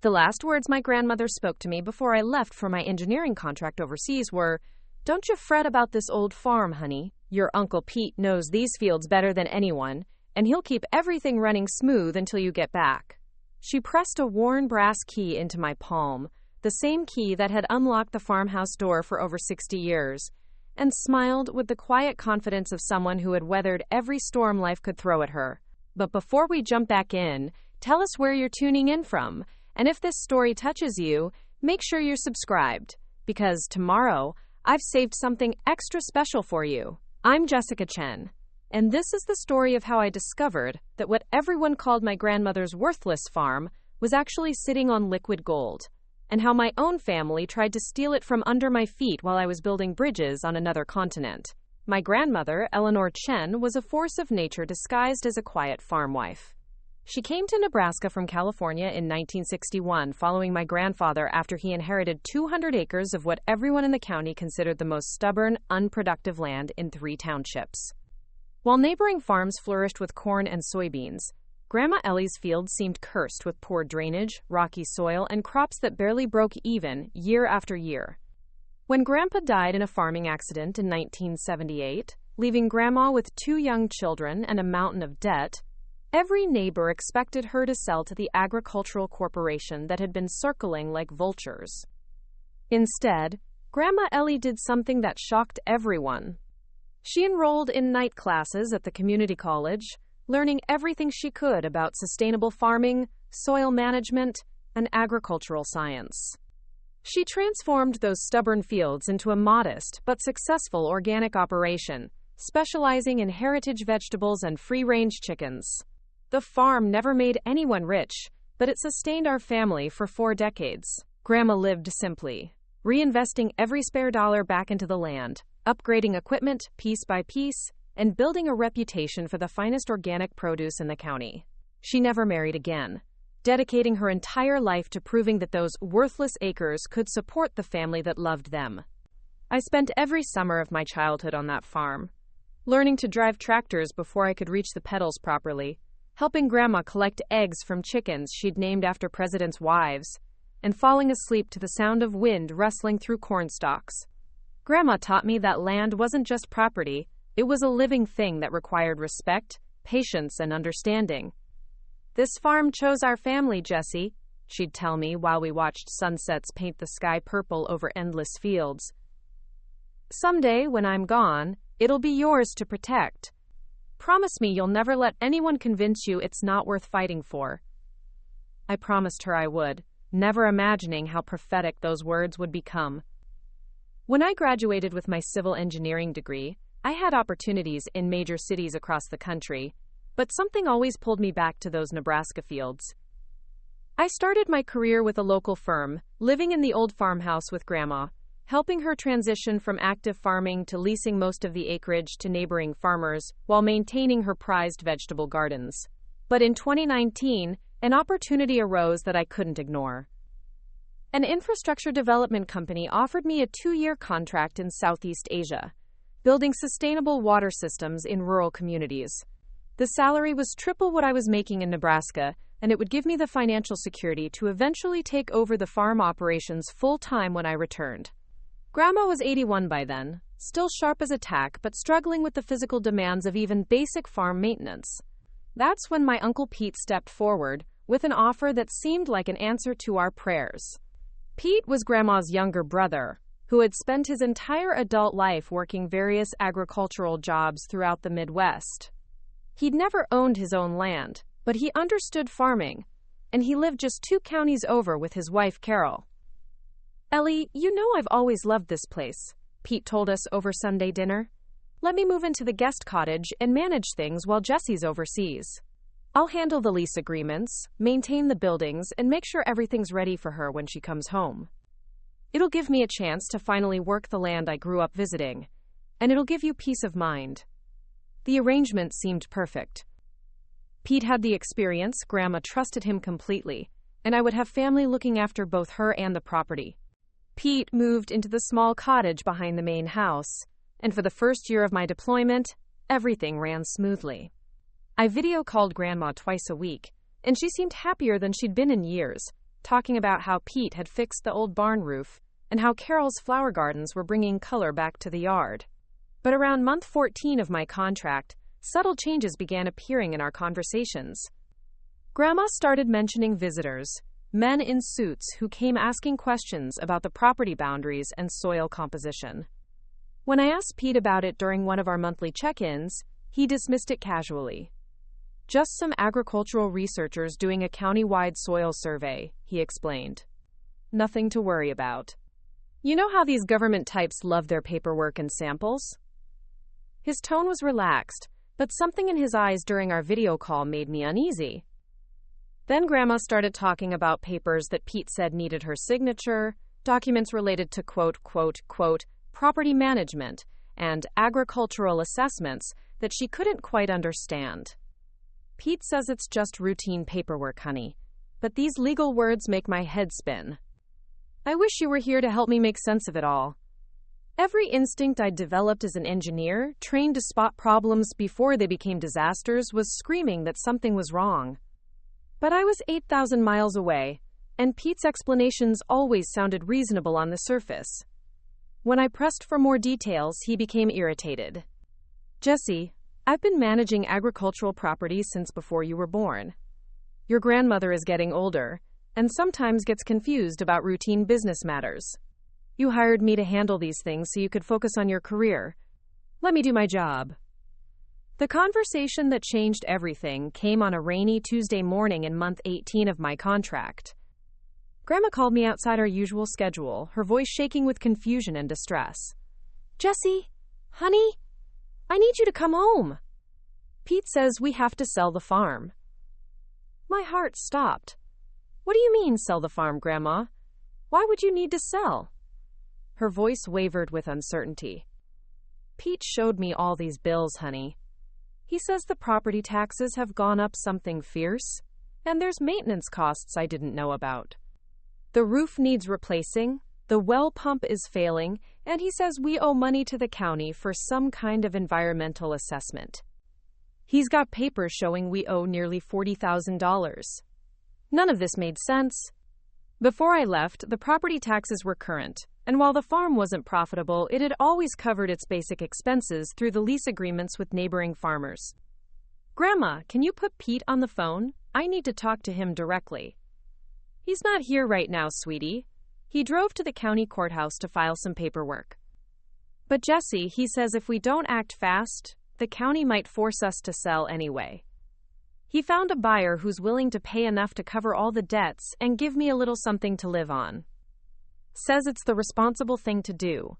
The last words my grandmother spoke to me before I left for my engineering contract overseas were, "Don't you fret about this old farm, honey. Your Uncle Pete knows these fields better than anyone, and he'll keep everything running smooth until you get back." She pressed a worn brass key into my palm, the same key that had unlocked the farmhouse door for over 60 years, and smiled with the quiet confidence of someone who had weathered every storm life could throw at her. But before we jump back in, tell us where you're tuning in from, and if this story touches you, make sure you're subscribed, because tomorrow, I've saved something extra special for you. I'm Jessica Chen, and this is the story of how I discovered that what everyone called my grandmother's worthless farm was actually sitting on liquid gold, and how my own family tried to steal it from under my feet while I was building bridges on another continent. My grandmother, Eleanor Chen, was a force of nature disguised as a quiet farm wife. She came to Nebraska from California in 1961, following my grandfather after he inherited 200 acres of what everyone in the county considered the most stubborn, unproductive land in 3 townships. While neighboring farms flourished with corn and soybeans, Grandma Ellie's fields seemed cursed with poor drainage, rocky soil, and crops that barely broke even year after year. When Grandpa died in a farming accident in 1978, leaving Grandma with 2 young children and a mountain of debt, every neighbor expected her to sell to the agricultural corporation that had been circling like vultures. Instead, Grandma Ellie did something that shocked everyone. She enrolled in night classes at the community college, learning everything she could about sustainable farming, soil management, and agricultural science. She transformed those stubborn fields into a modest but successful organic operation, specializing in heritage vegetables and free-range chickens. The farm never made anyone rich, but it sustained our family for 4 decades. Grandma lived simply, reinvesting every spare dollar back into the land, upgrading equipment piece by piece, and building a reputation for the finest organic produce in the county. She never married again, dedicating her entire life to proving that those worthless acres could support the family that loved them. I spent every summer of my childhood on that farm, learning to drive tractors before I could reach the pedals properly, helping Grandma collect eggs from chickens she'd named after presidents' wives, and falling asleep to the sound of wind rustling through corn stalks. Grandma taught me that land wasn't just property, it was a living thing that required respect, patience, and understanding. "This farm chose our family, Jessie," she'd tell me while we watched sunsets paint the sky purple over endless fields. "Someday, when I'm gone, it'll be yours to protect. Promise me you'll never let anyone convince you it's not worth fighting for." I promised her I would, never imagining how prophetic those words would become. When I graduated with my civil engineering degree, I had opportunities in major cities across the country, but something always pulled me back to those Nebraska fields. I started my career with a local firm, living in the old farmhouse with Grandma, helping her transition from active farming to leasing most of the acreage to neighboring farmers while maintaining her prized vegetable gardens. But in 2019, an opportunity arose that I couldn't ignore. An infrastructure development company offered me a 2-year contract in Southeast Asia, building sustainable water systems in rural communities. The salary was triple what I was making in Nebraska, and it would give me the financial security to eventually take over the farm operations full-time when I returned. Grandma was 81 by then, still sharp as a tack, but struggling with the physical demands of even basic farm maintenance. That's when my Uncle Pete stepped forward with an offer that seemed like an answer to our prayers. Pete was Grandma's younger brother, who had spent his entire adult life working various agricultural jobs throughout the Midwest. He'd never owned his own land, but he understood farming, and he lived just 2 counties over with his wife, Carol. "Ellie, you know I've always loved this place," Pete told us over Sunday dinner. "Let me move into the guest cottage and manage things while Jessie's overseas. I'll handle the lease agreements, maintain the buildings, and make sure everything's ready for her when she comes home. It'll give me a chance to finally work the land I grew up visiting, and it'll give you peace of mind." The arrangement seemed perfect. Pete had the experience, Grandma trusted him completely, and I would have family looking after both her and the property. Pete moved into the small cottage behind the main house, and for the first year of my deployment, everything ran smoothly. I video called Grandma twice a week, and she seemed happier than she'd been in years, talking about how Pete had fixed the old barn roof and how Carol's flower gardens were bringing color back to the yard. But around month 14 of my contract, subtle changes began appearing in our conversations. Grandma started mentioning visitors, men in suits who came asking questions about the property boundaries and soil composition. When I asked Pete about it during one of our monthly check-ins, he dismissed it casually. Just some agricultural researchers doing a county-wide soil survey, he explained. Nothing to worry about. You know how these government types love their paperwork and samples? His tone was relaxed, but something in his eyes during our video call made me uneasy. Then Grandma started talking about papers that Pete said needed her signature, documents related to quote, property management, and agricultural assessments that she couldn't quite understand. Pete says it's just routine paperwork, honey, but these legal words make my head spin. I wish you were here to help me make sense of it all. Every instinct I developed as an engineer, trained to spot problems before they became disasters, was screaming that something was wrong. But I was 8,000 miles away, and Pete's explanations always sounded reasonable on the surface. When I pressed for more details, he became irritated. Jesse, I've been managing agricultural property since before you were born. Your grandmother is getting older, and sometimes gets confused about routine business matters. You hired me to handle these things so you could focus on your career. Let me do my job. The conversation that changed everything came on a rainy Tuesday morning in month 18 of my contract. Grandma called me outside our usual schedule, her voice shaking with confusion and distress. Jesse, honey, I need you to come home. Pete says we have to sell the farm. My heart stopped. What do you mean, sell the farm, Grandma? Why would you need to sell? Her voice wavered with uncertainty. Pete showed me all these bills, honey. He says the property taxes have gone up something fierce, and there's maintenance costs I didn't know about. The roof needs replacing, the well pump is failing, and he says we owe money to the county for some kind of environmental assessment. He's got papers showing we owe nearly $40,000. None of this made sense. Before I left, the property taxes were current, and while the farm wasn't profitable, it had always covered its basic expenses through the lease agreements with neighboring farmers. Grandma, can you put Pete on the phone? I need to talk to him directly. He's not here right now, sweetie. He drove to the county courthouse to file some paperwork. But Jesse, he says if we don't act fast, the county might force us to sell anyway. He found a buyer who's willing to pay enough to cover all the debts and give me a little something to live on. Says it's the responsible thing to do.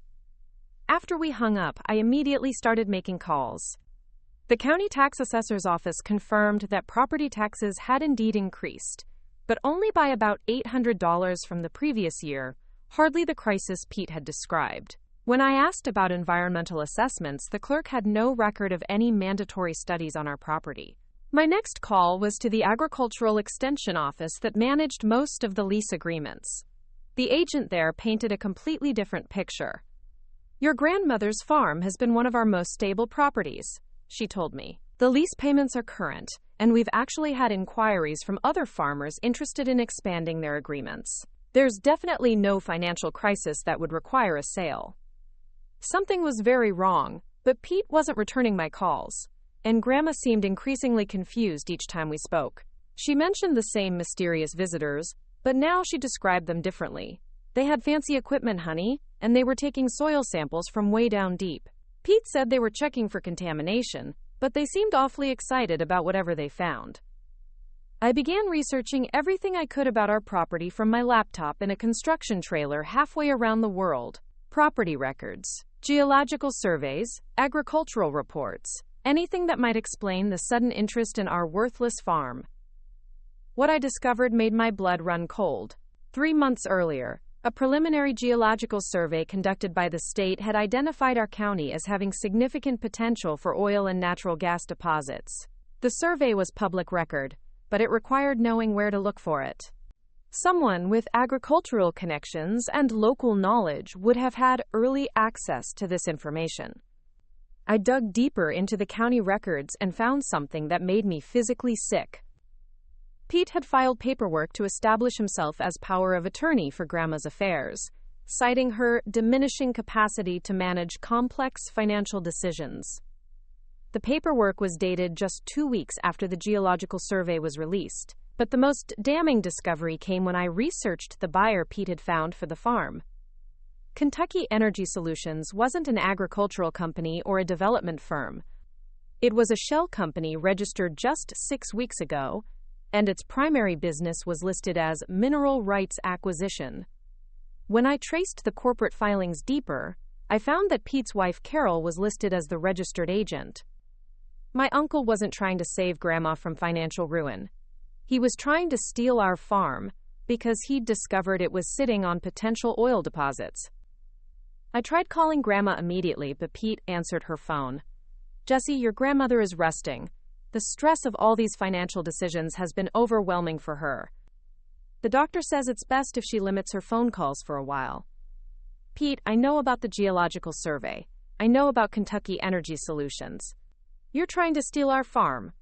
After we hung up, I immediately started making calls. The county tax assessor's office confirmed that property taxes had indeed increased, but only by about $800 from the previous year, hardly the crisis Pete had described. When I asked about environmental assessments, the clerk had no record of any mandatory studies on our property. My next call was to the Agricultural Extension Office that managed most of the lease agreements. The agent there painted a completely different picture. Your grandmother's farm has been one of our most stable properties, she told me. The lease payments are current, and we've actually had inquiries from other farmers interested in expanding their agreements. There's definitely no financial crisis that would require a sale. Something was very wrong, but Pete wasn't returning my calls, and Grandma seemed increasingly confused each time we spoke. She mentioned the same mysterious visitors, but now she described them differently. They had fancy equipment, honey, and they were taking soil samples from way down deep. Pete said they were checking for contamination, but they seemed awfully excited about whatever they found. I began researching everything I could about our property from my laptop in a construction trailer halfway around the world. Property records, geological surveys, agricultural reports, anything that might explain the sudden interest in our worthless farm. What I discovered made my blood run cold. 3 months earlier, a preliminary geological survey conducted by the state had identified our county as having significant potential for oil and natural gas deposits. The survey was public record, but it required knowing where to look for it. Someone with agricultural connections and local knowledge would have had early access to this information. I dug deeper into the county records and found something that made me physically sick. Pete had filed paperwork to establish himself as power of attorney for Grandma's affairs, citing her diminishing capacity to manage complex financial decisions. The paperwork was dated just 2 weeks after the geological survey was released, but the most damning discovery came when I researched the buyer Pete had found for the farm. Kentucky Energy Solutions wasn't an agricultural company or a development firm. It was a shell company registered just 6 weeks ago, and its primary business was listed as mineral rights acquisition. When I traced the corporate filings deeper, I found that Pete's wife Carol was listed as the registered agent. My uncle wasn't trying to save Grandma from financial ruin. He was trying to steal our farm because he'd discovered it was sitting on potential oil deposits. I tried calling Grandma immediately, but Pete answered her phone. "Jesse, your grandmother is resting. The stress of all these financial decisions has been overwhelming for her. The doctor says it's best if she limits her phone calls for a while." "Pete, I know about the geological survey. I know about Kentucky Energy Solutions. You're trying to steal our farm."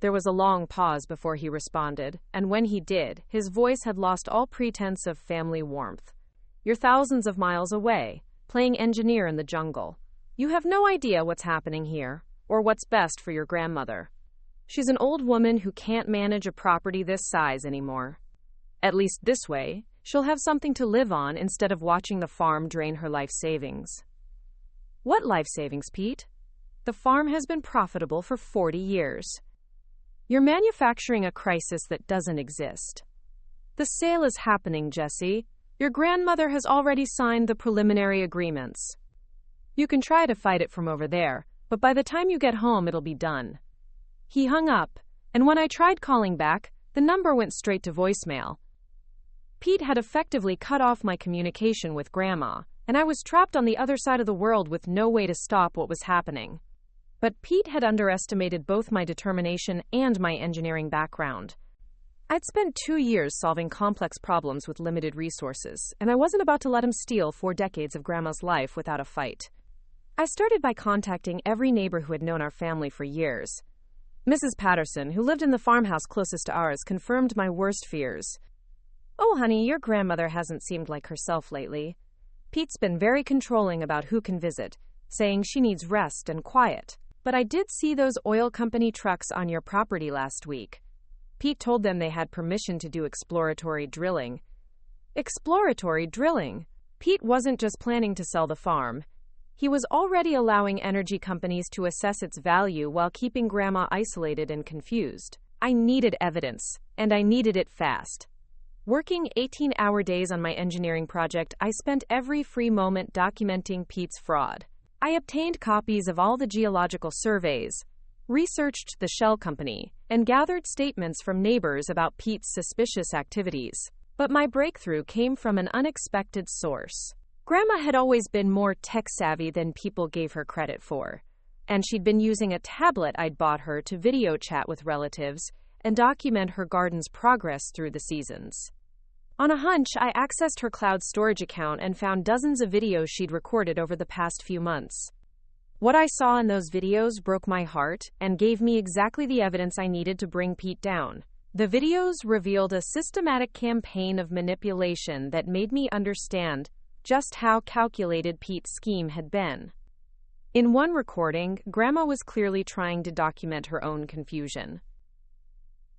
There was a long pause before he responded, and when he did, his voice had lost all pretense of family warmth. "You're thousands of miles away, playing engineer in the jungle. You have no idea what's happening here, or what's best for your grandmother. She's an old woman who can't manage a property this size anymore. At least this way, she'll have something to live on instead of watching the farm drain her life savings." "What life savings, Pete? The farm has been profitable for 40 years. You're manufacturing a crisis that doesn't exist. The sale is happening, Jesse. Your grandmother has already signed the preliminary agreements. You can try to fight it from over there, but by the time you get home, it'll be done." He hung up, and when I tried calling back, the number went straight to voicemail. Pete had effectively cut off my communication with Grandma, and I was trapped on the other side of the world with no way to stop what was happening. But Pete had underestimated both my determination and my engineering background. I'd spent 2 years solving complex problems with limited resources, and I wasn't about to let him steal 4 decades of Grandma's life without a fight. I started by contacting every neighbor who had known our family for years. Mrs. Patterson, who lived in the farmhouse closest to ours, confirmed my worst fears. "Oh, honey, your grandmother hasn't seemed like herself lately. Pete's been very controlling about who can visit, saying she needs rest and quiet. But I did see those oil company trucks on your property last week. Pete told them they had permission to do exploratory drilling." Exploratory drilling? Pete wasn't just planning to sell the farm. He was already allowing energy companies to assess its value while keeping Grandma isolated and confused. I needed evidence, and I needed it fast. Working 18-hour days on my engineering project, I spent every free moment documenting Pete's fraud. I obtained copies of all the geological surveys, researched the shell company, and gathered statements from neighbors about Pete's suspicious activities. But my breakthrough came from an unexpected source. Grandma had always been more tech-savvy than people gave her credit for, and she'd been using a tablet I'd bought her to video chat with relatives and document her garden's progress through the seasons. On a hunch, I accessed her cloud storage account and found dozens of videos she'd recorded over the past few months. What I saw in those videos broke my heart and gave me exactly the evidence I needed to bring Pete down. The videos revealed a systematic campaign of manipulation that made me understand just how calculated Pete's scheme had been. In one recording, Grandma was clearly trying to document her own confusion.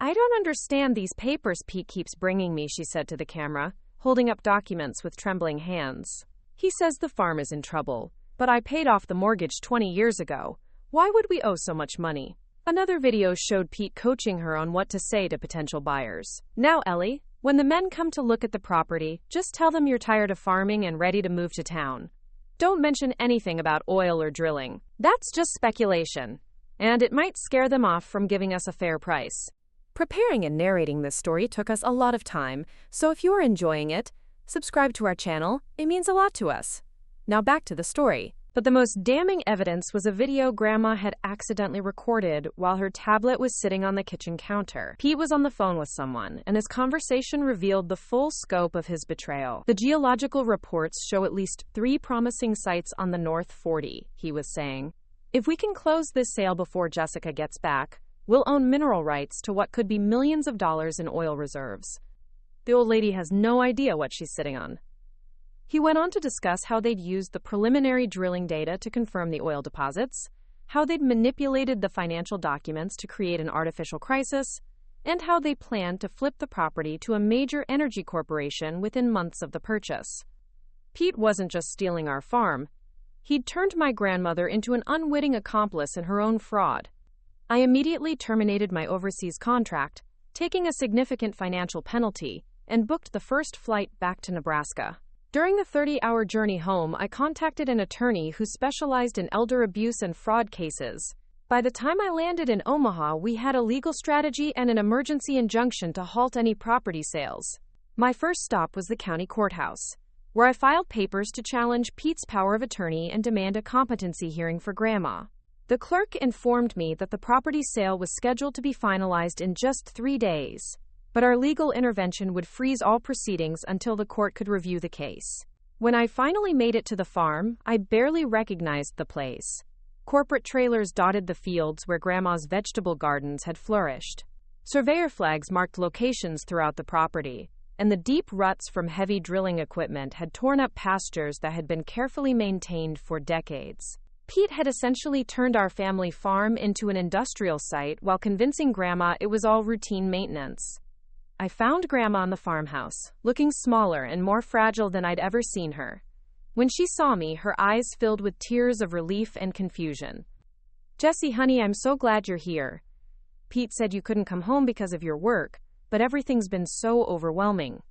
"I don't understand these papers Pete keeps bringing me," she said to the camera, holding up documents with trembling hands. "He says the farm is in trouble, but I paid off the mortgage 20 years ago. Why would we owe so much money?" Another video showed Pete coaching her on what to say to potential buyers. "Now, Ellie, when the men come to look at the property, just tell them you're tired of farming and ready to move to town. Don't mention anything about oil or drilling. That's just speculation, and it might scare them off from giving us a fair price." Preparing and narrating this story took us a lot of time, so if you are enjoying it, subscribe to our channel. It means a lot to us. Now back to the story. But the most damning evidence was a video Grandma had accidentally recorded while her tablet was sitting on the kitchen counter. Pete was on the phone with someone, and his conversation revealed the full scope of his betrayal. "The geological reports show at least 3 promising sites on the North 40, he was saying. "If we can close this sale before Jessica gets back, We'll own mineral rights to what could be millions of dollars in oil reserves. The old lady has no idea what she's sitting on. He went on to discuss how they'd used the preliminary drilling data to confirm the oil deposits, how they'd manipulated the financial documents to create an artificial crisis, and how they planned to flip the property to a major energy corporation within months of the purchase. Pete wasn't just stealing our farm. He'd turned my grandmother into an unwitting accomplice in her own fraud. I immediately terminated my overseas contract, taking a significant financial penalty, and booked the first flight back to Nebraska. During the 30-hour journey home, I contacted an attorney who specialized in elder abuse and fraud cases. By the time I landed in Omaha, we had a legal strategy and an emergency injunction to halt any property sales. My first stop was the county courthouse, where I filed papers to challenge Pete's power of attorney and demand a competency hearing for Grandma. The clerk informed me that the property sale was scheduled to be finalized in just 3 days, but our legal intervention would freeze all proceedings until the court could review the case. When I finally made it to the farm, I barely recognized the place. Corporate trailers dotted the fields where Grandma's vegetable gardens had flourished. Surveyor flags marked locations throughout the property, and the deep ruts from heavy drilling equipment had torn up pastures that had been carefully maintained for decades. Pete had essentially turned our family farm into an industrial site while convincing Grandma it was all routine maintenance. I found Grandma in the farmhouse, looking smaller and more fragile than I'd ever seen her. When she saw me, her eyes filled with tears of relief and confusion. "Jessie, honey, I'm so glad you're here. Pete said you couldn't come home because of your work, but everything's been so overwhelming.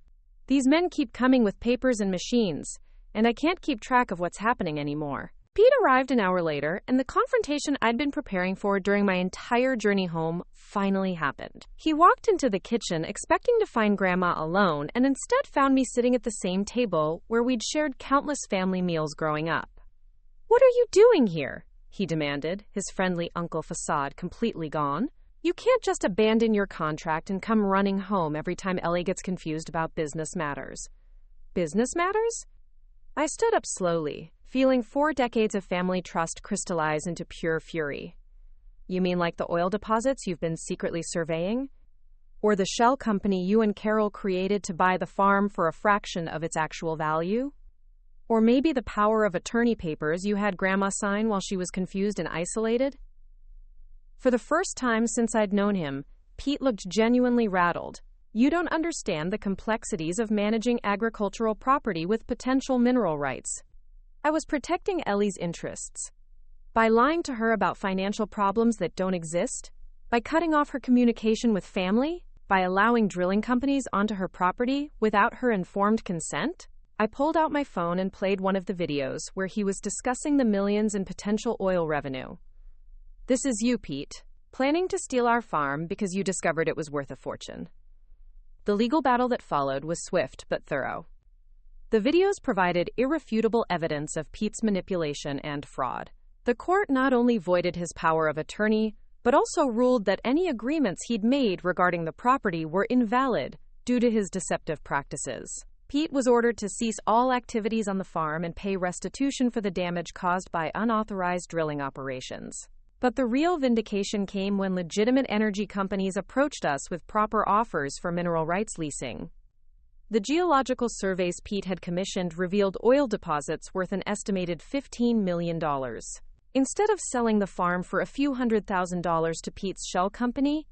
These men keep coming with papers and machines, and I can't keep track of what's happening anymore." Pete arrived an hour later, and the confrontation I'd been preparing for during my entire journey home finally happened. He walked into the kitchen expecting to find Grandma alone, and instead found me sitting at the same table where we'd shared countless family meals growing up. "What are you doing here?" he demanded, his friendly uncle facade completely gone. "You can't just abandon your contract and come running home every time Ellie gets confused about business matters." "Business matters?" I stood up slowly, feeling 4 decades of family trust crystallize into pure fury. "You mean like the oil deposits you've been secretly surveying? Or the shell company you and Carol created to buy the farm for a fraction of its actual value? Or maybe the power of attorney papers you had Grandma sign while she was confused and isolated?" For the first time since I'd known him, Pete looked genuinely rattled. "You don't understand the complexities of managing agricultural property with potential mineral rights. I was protecting Ellie's interests. By lying to her about financial problems that don't exist, by cutting off her communication with family, by allowing drilling companies onto her property without her informed consent." I pulled out my phone and played one of the videos where he was discussing the millions in potential oil revenue. "This is you, Pete, planning to steal our farm because you discovered it was worth a fortune." The legal battle that followed was swift but thorough. The videos provided irrefutable evidence of Pete's manipulation and fraud. The court not only voided his power of attorney, but also ruled that any agreements he'd made regarding the property were invalid due to his deceptive practices. Pete was ordered to cease all activities on the farm and pay restitution for the damage caused by unauthorized drilling operations. But the real vindication came when legitimate energy companies approached us with proper offers for mineral rights leasing. The geological surveys Pete had commissioned revealed oil deposits worth an estimated $15 million. Instead of selling the farm for a few $100,000 to Pete's shell company,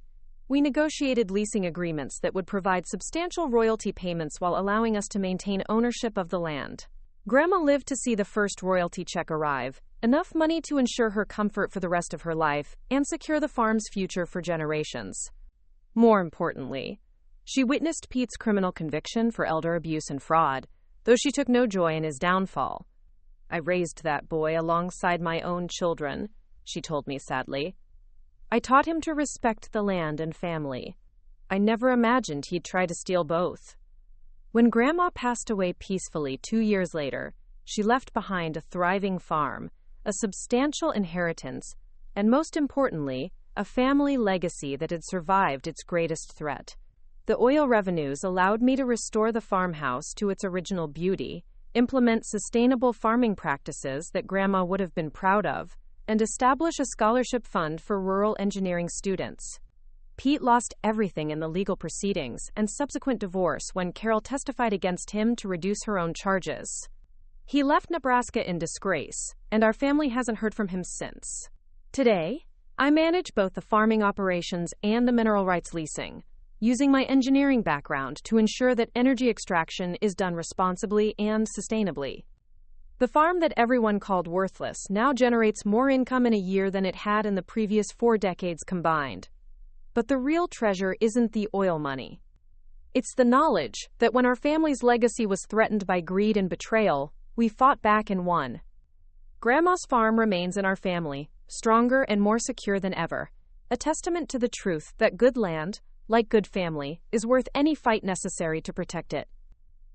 we negotiated leasing agreements that would provide substantial royalty payments while allowing us to maintain ownership of the land. Grandma lived to see the first royalty check arrive, enough money to ensure her comfort for the rest of her life and secure the farm's future for generations. More importantly, she witnessed Pete's criminal conviction for elder abuse and fraud, though she took no joy in his downfall. "I raised that boy alongside my own children," she told me sadly. "I taught him to respect the land and family. I never imagined he'd try to steal both." When Grandma passed away peacefully 2 years later, she left behind a thriving farm, a substantial inheritance, and most importantly, a family legacy that had survived its greatest threat. The oil revenues allowed me to restore the farmhouse to its original beauty, implement sustainable farming practices that Grandma would have been proud of, and establish a scholarship fund for rural engineering students. Pete lost everything in the legal proceedings and subsequent divorce when Carol testified against him to reduce her own charges. He left Nebraska in disgrace, and our family hasn't heard from him since. Today, I manage both the farming operations and the mineral rights leasing, using my engineering background to ensure that energy extraction is done responsibly and sustainably. The farm that everyone called worthless now generates more income in a year than it had in the previous 4 decades combined. But the real treasure isn't the oil money. It's the knowledge that when our family's legacy was threatened by greed and betrayal, we fought back and won. Grandma's farm remains in our family, stronger and more secure than ever, a testament to the truth that good land, like good family, is worth any fight necessary to protect it.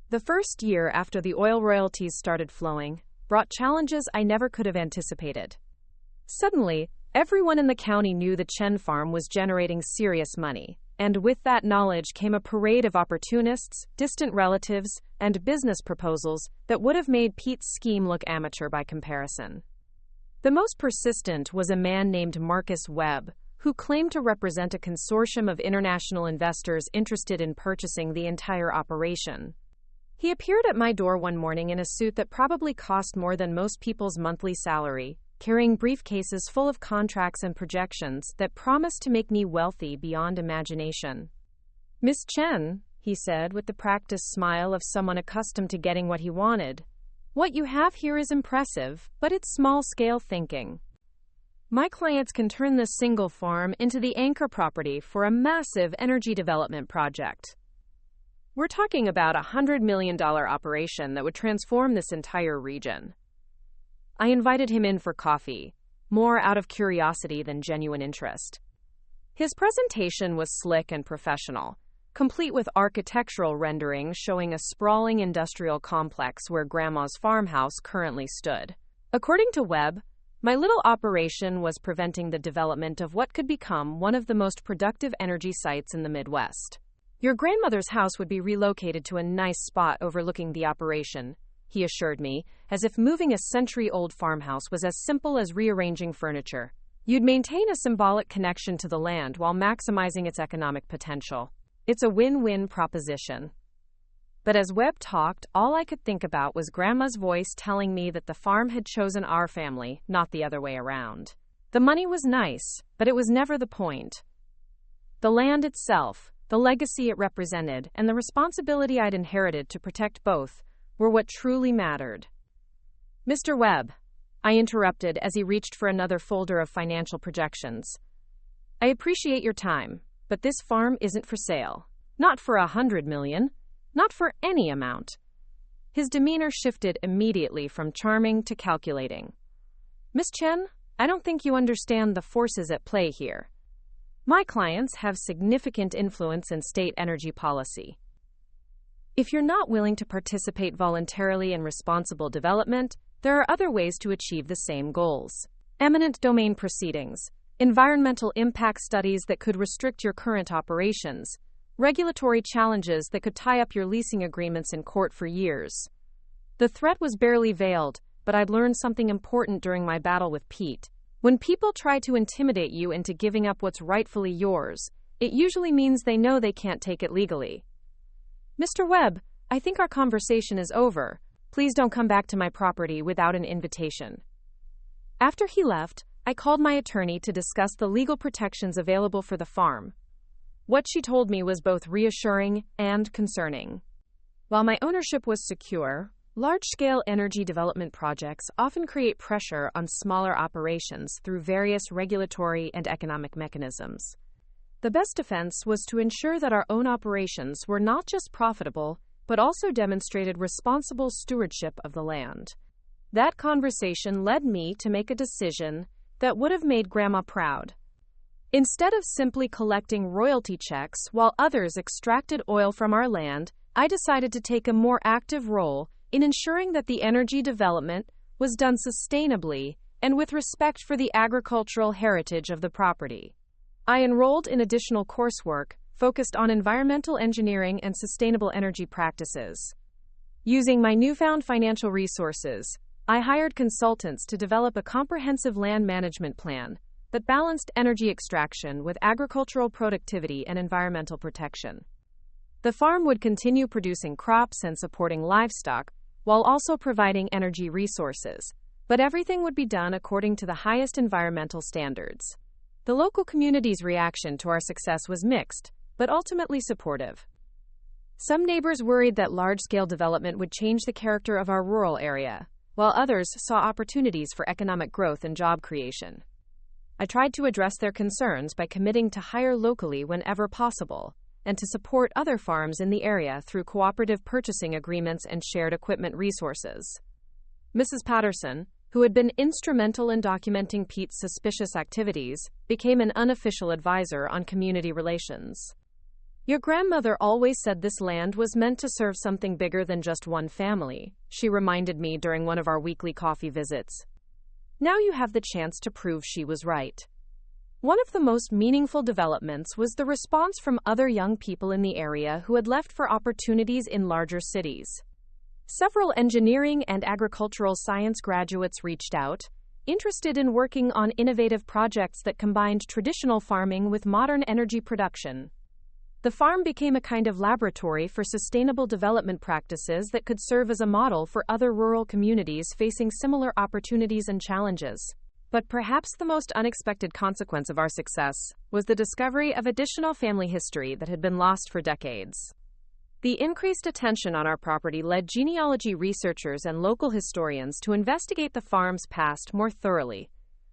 The first year after the oil royalties started flowing brought challenges I never could have anticipated. Suddenly, everyone in the county knew the Chen farm was generating serious money, and with that knowledge came a parade of opportunists, distant relatives, and business proposals that would have made Pete's scheme look amateur by comparison. The most persistent was a man named Marcus Webb, who claimed to represent a consortium of international investors interested in purchasing the entire operation. He appeared at my door one morning in a suit that probably cost more than most people's monthly salary, carrying briefcases full of contracts and projections that promised to make me wealthy beyond imagination. "Miss Chen," he said with the practiced smile of someone accustomed to getting what he wanted, "what you have here is impressive, but it's small-scale thinking. My clients can turn this single farm into the anchor property for a massive energy development project. We're talking about a $100 million operation that would transform this entire region." I invited him in for coffee, more out of curiosity than genuine interest. His presentation was slick and professional, complete with architectural renderings showing a sprawling industrial complex where Grandma's farmhouse currently stood. According to Webb, my little operation was preventing the development of what could become one of the most productive energy sites in the Midwest. "Your grandmother's house would be relocated to a nice spot overlooking the operation," he assured me, as if moving a century-old farmhouse was as simple as rearranging furniture. "You'd maintain a symbolic connection to the land while maximizing its economic potential. It's a win-win proposition." But as Webb talked, all I could think about was Grandma's voice telling me that the farm had chosen our family, not the other way around. The money was nice, but it was never the point. The land itself, the legacy it represented, and the responsibility I'd inherited to protect both were what truly mattered. "Mr. Webb," I interrupted as he reached for another folder of financial projections. "I appreciate your time, but this farm isn't for sale. Not for $100 million. Not for any amount." His demeanor shifted immediately from charming to calculating. "Miss Chen, I don't think you understand the forces at play here. My clients have significant influence in state energy policy. If you're not willing to participate voluntarily in responsible development, there are other ways to achieve the same goals. Eminent domain proceedings, environmental impact studies that could restrict your current operations, regulatory challenges that could tie up your leasing agreements in court for years." The threat was barely veiled, but I'd learned something important during my battle with Pete. When people try to intimidate you into giving up what's rightfully yours, it usually means they know they can't take it legally. "Mr. Webb, I think our conversation is over. Please don't come back to my property without an invitation." After he left, I called my attorney to discuss the legal protections available for the farm. What she told me was both reassuring and concerning. While my ownership was secure, large-scale energy development projects often create pressure on smaller operations through various regulatory and economic mechanisms. The best defense was to ensure that our own operations were not just profitable, but also demonstrated responsible stewardship of the land. That conversation led me to make a decision that would have made Grandma proud. Instead of simply collecting royalty checks while others extracted oil from our land, I decided to take a more active role in ensuring that the energy development was done sustainably and with respect for the agricultural heritage of the property. I enrolled in additional coursework focused on environmental engineering and sustainable energy practices. Using my newfound financial resources, I hired consultants to develop a comprehensive land management plan that balanced energy extraction with agricultural productivity and environmental protection. The farm would continue producing crops and supporting livestock, while also providing energy resources, but everything would be done according to the highest environmental standards. The local community's reaction to our success was mixed, but ultimately supportive. Some neighbors worried that large-scale development would change the character of our rural area, while others saw opportunities for economic growth and job creation. I tried to address their concerns by committing to hire locally whenever possible, and to support other farms in the area through cooperative purchasing agreements and shared equipment resources. Mrs. Patterson, who had been instrumental in documenting Pete's suspicious activities, became an unofficial advisor on community relations. "Your grandmother always said this land was meant to serve something bigger than just one family," she reminded me during one of our weekly coffee visits. "Now you have the chance to prove she was right." One of the most meaningful developments was the response from other young people in the area who had left for opportunities in larger cities. Several engineering and agricultural science graduates reached out, interested in working on innovative projects that combined traditional farming with modern energy production. The farm became a kind of laboratory for sustainable development practices that could serve as a model for other rural communities facing similar opportunities and challenges. But perhaps the most unexpected consequence of our success was the discovery of additional family history that had been lost for decades. The increased attention on our property led genealogy researchers and local historians to investigate the farm's past more thoroughly.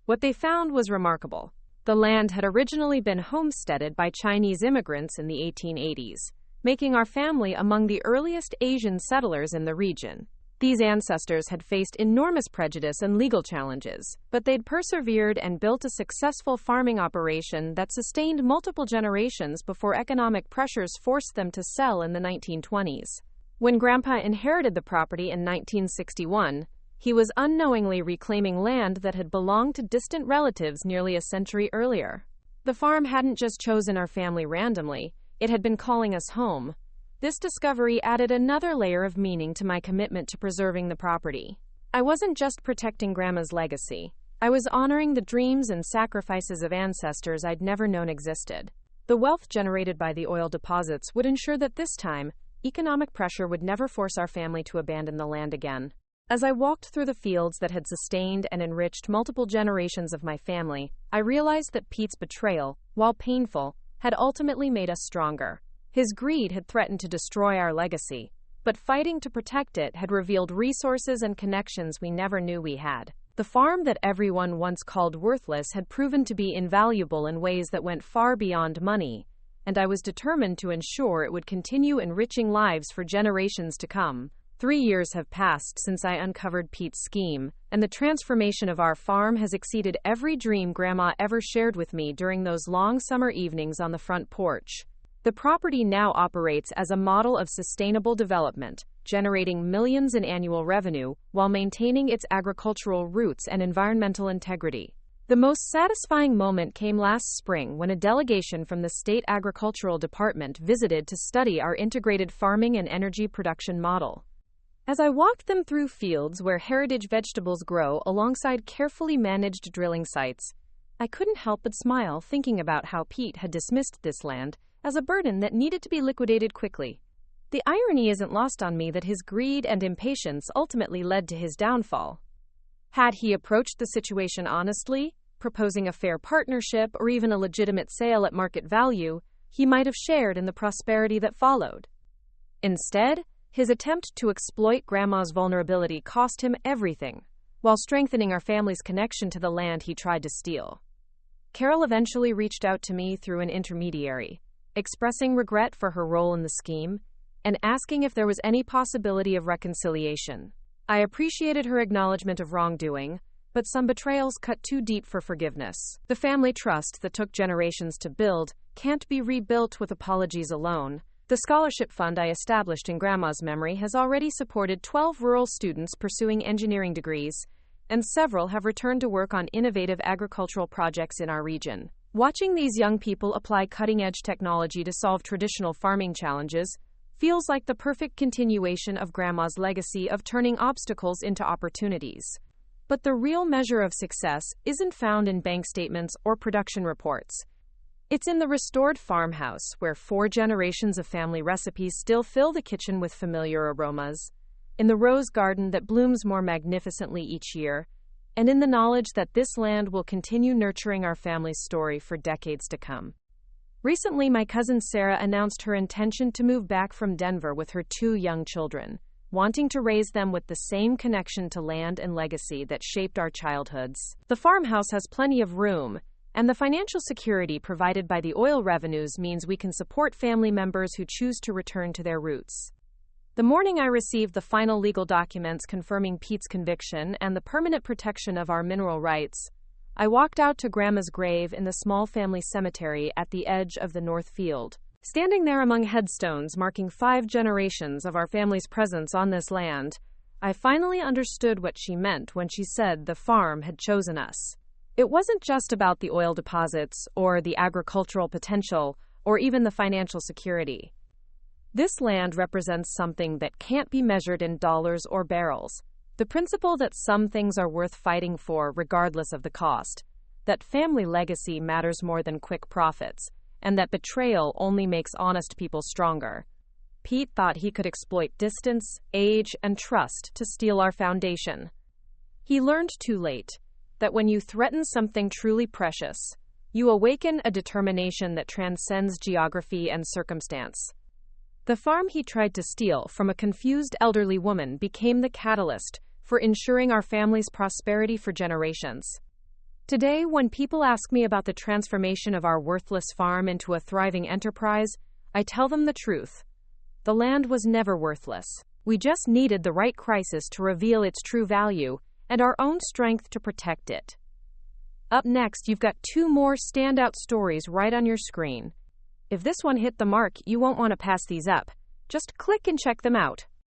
What they found was remarkable. The land had originally been homesteaded by Chinese immigrants in the 1880s, making our family among the earliest Asian settlers in the region. These ancestors had faced enormous prejudice and legal challenges, but they'd persevered and built a successful farming operation that sustained multiple generations before economic pressures forced them to sell in the 1920s. When Grandpa inherited the property in 1961, he was unknowingly reclaiming land that had belonged to distant relatives nearly a century earlier. The farm hadn't just chosen our family randomly, it had been calling us home. This discovery added another layer of meaning to my commitment to preserving the property. I wasn't just protecting Grandma's legacy. I was honoring the dreams and sacrifices of ancestors I'd never known existed. The wealth generated by the oil deposits would ensure that this time, economic pressure would never force our family to abandon the land again. As I walked through the fields that had sustained and enriched multiple generations of my family, I realized that Pete's betrayal, while painful, had ultimately made us stronger. His greed had threatened to destroy our legacy, but fighting to protect it had revealed resources and connections we never knew we had. The farm that everyone once called worthless had proven to be invaluable in ways that went far beyond money, and I was determined to ensure it would continue enriching lives for generations to come. 3 years have passed since I uncovered Pete's scheme, and the transformation of our farm has exceeded every dream Grandma ever shared with me during those long summer evenings on the front porch. The property now operates as a model of sustainable development, generating millions in annual revenue while maintaining its agricultural roots and environmental integrity. The most satisfying moment came last spring when a delegation from the state agricultural department visited to study our integrated farming and energy production model. As I walked them through fields where heritage vegetables grow alongside carefully managed drilling sites, I couldn't help but smile thinking about how Pete had dismissed this land as a burden that needed to be liquidated quickly. The irony isn't lost on me that his greed and impatience ultimately led to his downfall. Had he approached the situation honestly, proposing a fair partnership or even a legitimate sale at market value, he might have shared in the prosperity that followed. Instead, his attempt to exploit Grandma's vulnerability cost him everything, while strengthening our family's connection to the land he tried to steal. Carol eventually reached out to me through an intermediary, expressing regret for her role in the scheme, and asking if there was any possibility of reconciliation. I appreciated her acknowledgement of wrongdoing, but some betrayals cut too deep for forgiveness. The family trust that took generations to build can't be rebuilt with apologies alone. The scholarship fund I established in Grandma's memory has already supported 12 rural students pursuing engineering degrees, and several have returned to work on innovative agricultural projects in our region. Watching these young people apply cutting-edge technology to solve traditional farming challenges feels like the perfect continuation of Grandma's legacy of turning obstacles into opportunities. But the real measure of success isn't found in bank statements or production reports. It's in the restored farmhouse, where 4 generations of family recipes still fill the kitchen with familiar aromas, in the rose garden that blooms more magnificently each year, and in the knowledge that this land will continue nurturing our family's story for decades to come. Recently, my cousin Sarah announced her intention to move back from Denver with her 2 young children, wanting to raise them with the same connection to land and legacy that shaped our childhoods. The farmhouse has plenty of room, and the financial security provided by the oil revenues means we can support family members who choose to return to their roots. The morning I received the final legal documents confirming Pete's conviction and the permanent protection of our mineral rights, I walked out to Grandma's grave in the small family cemetery at the edge of the North Field. Standing there among headstones marking 5 generations of our family's presence on this land, I finally understood what she meant when she said the farm had chosen us. It wasn't just about the oil deposits, or the agricultural potential, or even the financial security. This land represents something that can't be measured in dollars or barrels. The principle that some things are worth fighting for regardless of the cost, that family legacy matters more than quick profits, and that betrayal only makes honest people stronger. Pete thought he could exploit distance, age, and trust to steal our foundation. He learned too late that when you threaten something truly precious, you awaken a determination that transcends geography and circumstance. The farm he tried to steal from a confused elderly woman became the catalyst for ensuring our family's prosperity for generations. Today, when people ask me about the transformation of our worthless farm into a thriving enterprise, I tell them the truth. The land was never worthless. We just needed the right crisis to reveal its true value and our own strength to protect it. Up next, you've got 2 more standout stories right on your screen. If this one hit the mark, you won't want to pass these up. Just click and check them out.